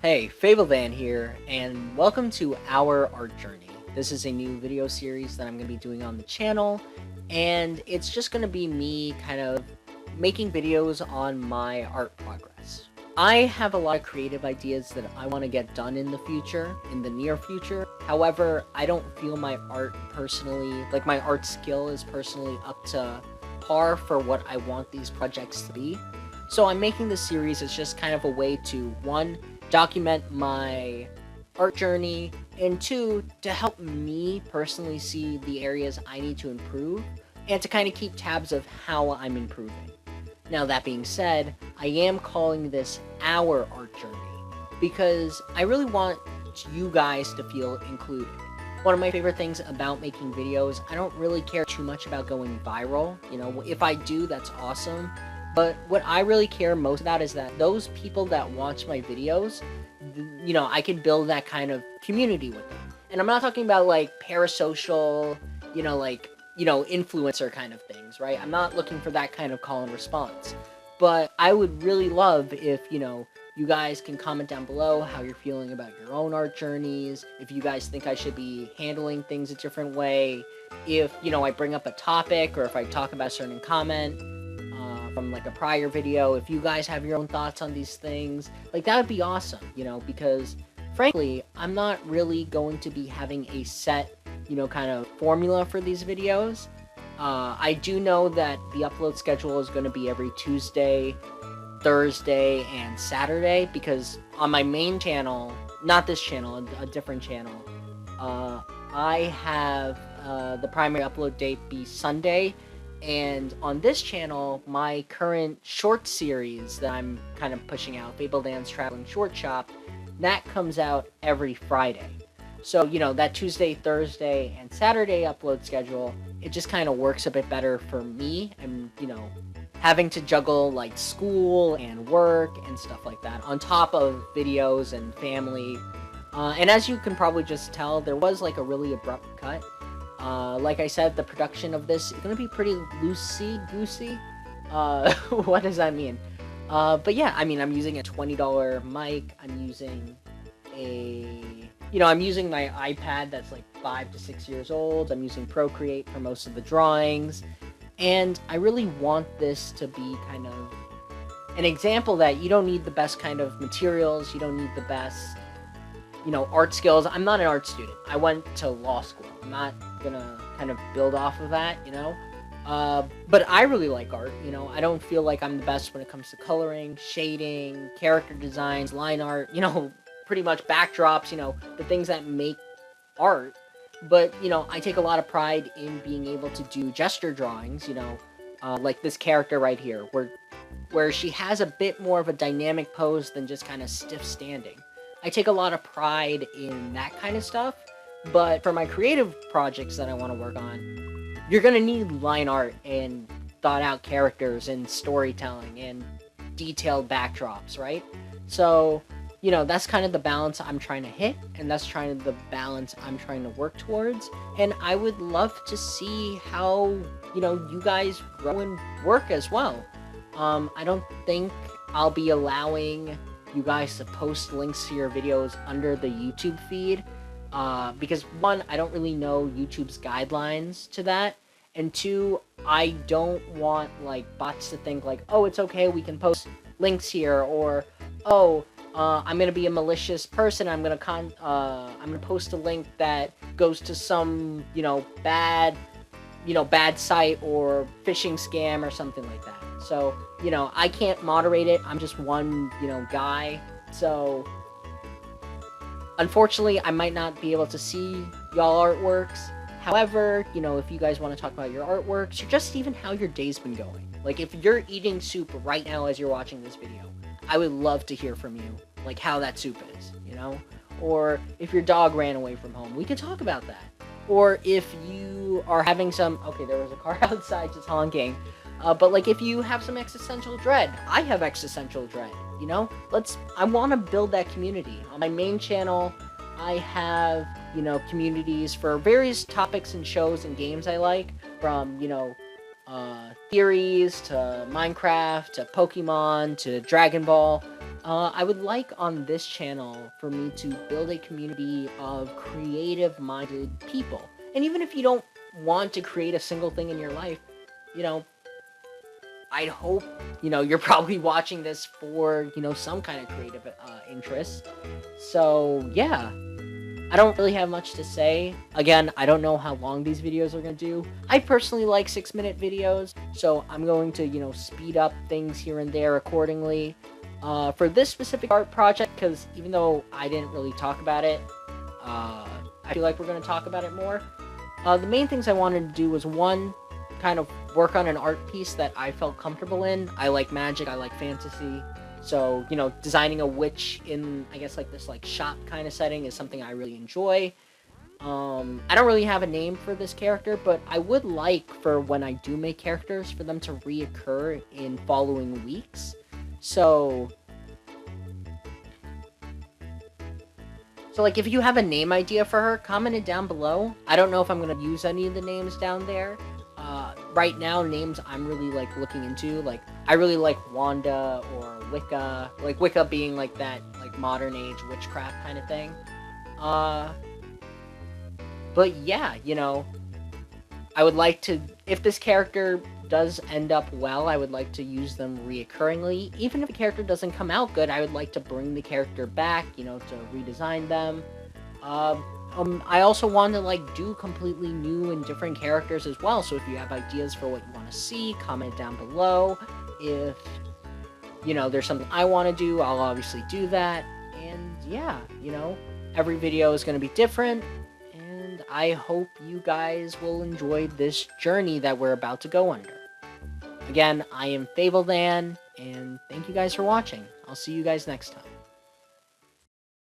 Hey, FableThan here, and welcome to Our Art Journey. This is a new video series that I'm going to be doing on the channel, and it's just going to be me kind of making videos on my art progress. I have a lot of creative ideas that I want to get done in the future, in the near future. However, I don't feel my art personally, like my art skill is personally up to par for what I want these projects to be. So I'm making this series as just kind of a way to, one, document my art journey, and two, to help me personally see the areas I need to improve, and to kind of keep tabs of how I'm improving. Now, that being said, I am calling this Our Art Journey, because I really want you guys to feel included. One of my favorite things about making videos, I don't really care too much about going viral. You know, if I do, that's awesome. But what I really care most about is that those people that watch my videos, you know, I can build that kind of community with them. And I'm not talking about like parasocial, influencer kind of things, right? I'm not looking for that kind of call and response. But I would really love if, you guys can comment down below how you're feeling about your own art journeys, if you guys think I should be handling things a different way, if, I bring up a topic or if I talk about a certain comment from like a prior video, if you guys have your own thoughts on these things, like that would be awesome, because frankly, I'm not really going to be having a set, kind of formula for these videos. I do know that the upload schedule is going to be every Tuesday, Thursday, and Saturday, because on my main channel, not this channel, a different channel, I have the primary upload date be Sunday. And on this channel, my current short series that I'm kind of pushing out, FableThan's Traveling Short Shop, that comes out every Friday. So, that Tuesday, Thursday, and Saturday upload schedule, it just kind of works a bit better for me. And, having to juggle, like, school and work and stuff like that, on top of videos and family. And as you can probably just tell, there was, like, a really abrupt cut. Like I said, the production of this is going to be pretty loosey-goosey. What does that mean? But yeah, I mean, I'm using a $20 mic. I'm using I'm using my iPad that's like 5 to 6 years old. I'm using Procreate for most of the drawings. And I really want this to be kind of an example that you don't need the best kind of materials. You don't need the best art skills. I'm not an art student. I went to law school. I'm not gonna kind of build off of that, but I really like art. I don't feel like I'm the best when it comes to coloring, shading, character designs, line art, pretty much backdrops, the things that make art. But, I take a lot of pride in being able to do gesture drawings, like this character right here, where she has a bit more of a dynamic pose than just kind of stiff standing. I take a lot of pride in that kind of stuff, but for my creative projects that I want to work on, you're going to need line art and thought out characters and storytelling and detailed backdrops, right? So, that's kind of the balance I'm trying to hit, and that's the balance I'm trying to work towards, and I would love to see how, you guys grow and work as well. I don't think I'll be allowing you guys to post links to your videos under the YouTube feed, because one, I don't really know YouTube's guidelines to that, and two, I don't want like bots to think like, oh, it's okay, we can post links here, or oh, I'm gonna be a malicious person, I'm gonna post a link that goes to some bad site or phishing scam or something like that. So, I can't moderate it. I'm just one, guy. So, unfortunately, I might not be able to see y'all artworks. However, if you guys want to talk about your artworks, or just even how your day's been going. Like, if you're eating soup right now as you're watching this video, I would love to hear from you, like, how that soup is, Or if your dog ran away from home, we could talk about that. Or if you are having some... Okay, there was a car outside just honking. But, like, if you have some existential dread, I have existential dread, I want to build that community. On my main channel, I have, communities for various topics and shows and games I like, from, theories to Minecraft to Pokemon to Dragon Ball. I would like on this channel for me to build a community of creative-minded people. And even if you don't want to create a single thing in your life, you know, I hope, you're probably watching this for, some kind of creative interest. So, yeah. I don't really have much to say. Again, I don't know how long these videos are going to do. I personally like 6-minute videos, so I'm going to, speed up things here and there accordingly. For this specific art project, because even though I didn't really talk about it, I feel like we're going to talk about it more. The main things I wanted to do was, one, kind of work on an art piece that I felt comfortable in. I like magic, I like fantasy. So, designing a witch in, I guess, like, this, like, shop kind of setting is something I really enjoy. I don't really have a name for this character, but I would like for when I do make characters for them to reoccur in following weeks. So, like, if you have a name idea for her, comment it down below. I don't know if I'm going to use any of the names down there. Right now, names I'm really, like, looking into, like, I really like Wanda or Wicca, like, Wicca being, like, that, like, modern age witchcraft kind of thing. But yeah, I would like to, if this character does end up well, I would like to use them reoccurringly. Even if the character doesn't come out good, I would like to bring the character back, to redesign them. I also want to, like, do completely new and different characters as well, so if you have ideas for what you want to see, comment down below. If, there's something I want to do, I'll obviously do that. And yeah, every video is going to be different, and I hope you guys will enjoy this journey that we're about to go under. Again, I am FableThan, and thank you guys for watching. I'll see you guys next time.